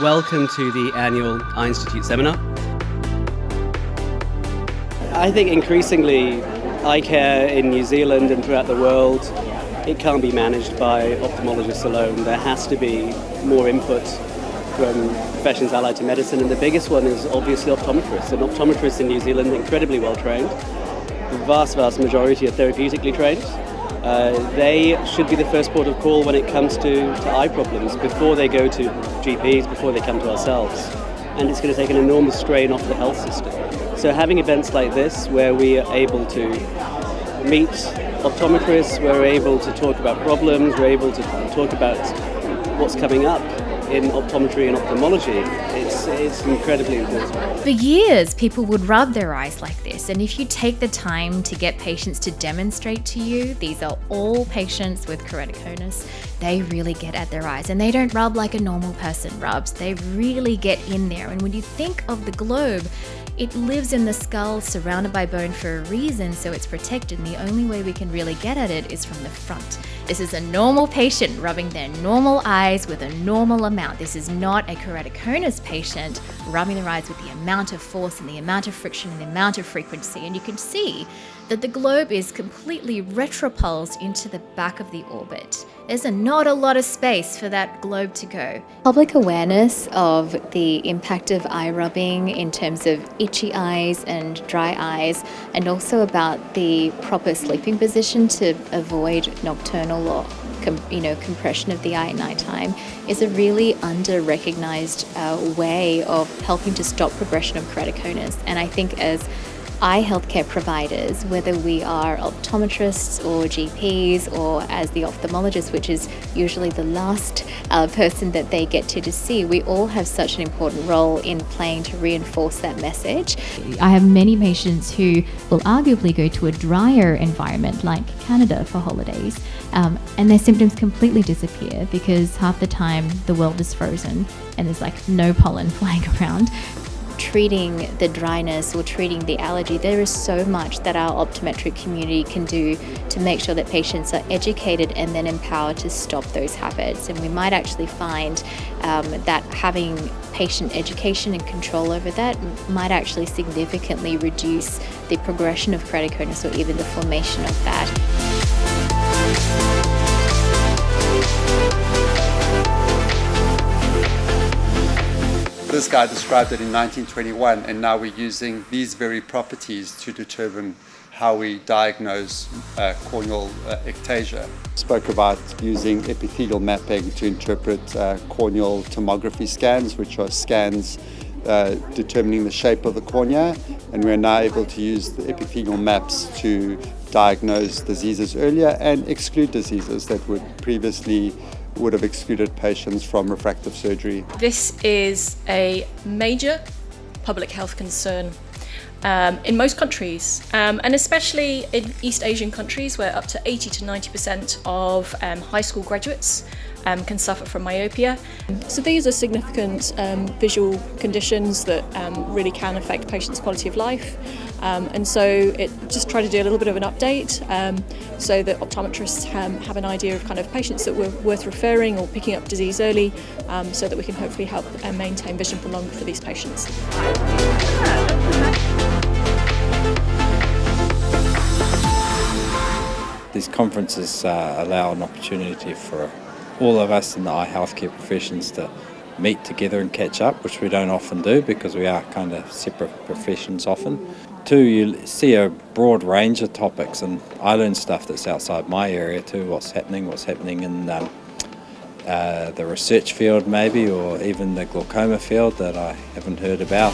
Welcome to the annual Eye Institute seminar. I think increasingly eye care in New Zealand and throughout the world, it can't be managed by ophthalmologists alone. There has to be more input from professions allied to medicine, and the biggest one is obviously optometrists. And optometrists in New Zealand are incredibly well trained. The vast majority are therapeutically trained. They should be the first port of call when it comes to eye problems before they go to GPs, before they come to ourselves. And it's going to take an enormous strain off the health system. So having events like this where we are able to meet optometrists, we're able to talk about problems, we're able to talk about what's coming up in optometry and ophthalmology, it's incredibly important. For years, people would rub their eyes like this, and if you take the time to get patients to demonstrate to you, these are all patients with keratoconus, they really get at their eyes, and they don't rub like a normal person rubs. They really get in there, and when you think of the globe, it lives in the skull, surrounded by bone for a reason, so it's protected, and the only way we can really get at it is from the front. This is a normal patient rubbing their normal eyes with a normal amount. This is not a keratoconus patient rubbing their eyes with the amount of force and the amount of friction and the amount of frequency. And you can see that the globe is completely retropulsed into the back of the orbit. There's not a lot of space for that globe to go. Public awareness of the impact of eye rubbing in terms of itchy eyes and dry eyes, and also about the proper sleeping position to avoid nocturnal or compression of the eye at nighttime, is a really under-recognized way of helping to stop progression of keratoconus. And I think as eye healthcare providers, whether we are optometrists or GPs or as the ophthalmologist, which is usually the last person that they get to see, we all have such an important role in playing to reinforce that message. I have many patients who will arguably go to a drier environment like Canada for holidays, and their symptoms completely disappear because half the time the world is frozen and there's like no pollen flying around. Treating the dryness or treating the allergy, there is so much that our optometric community can do to make sure that patients are educated and then empowered to stop those habits. And we might actually find that having patient education and control over that might actually significantly reduce the progression of keratoconus or even the formation of that. This guy described it in 1921, and now we're using these very properties to determine how we diagnose corneal ectasia. Spoke about using epithelial mapping to interpret corneal tomography scans, which are scans determining the shape of the cornea, and we're now able to use the epithelial maps to diagnose diseases earlier and exclude diseases that would have excluded patients from refractive surgery. This is a major public health concern in most countries, and especially in East Asian countries where up to 80 to 90% of high school graduates can suffer from myopia. So these are significant visual conditions that really can affect patients' quality of life. And so just try to do a little bit of an update so that optometrists have an idea of kind of patients that were worth referring or picking up disease early, so that we can hopefully help maintain vision for longer for these patients. These conferences allow an opportunity for all of us in the eye healthcare professions to meet together and catch up, which we don't often do because we are kind of separate professions often. Two, you see a broad range of topics, and I learn stuff that's outside my area too, what's happening in the research field maybe, or even the glaucoma field that I haven't heard about.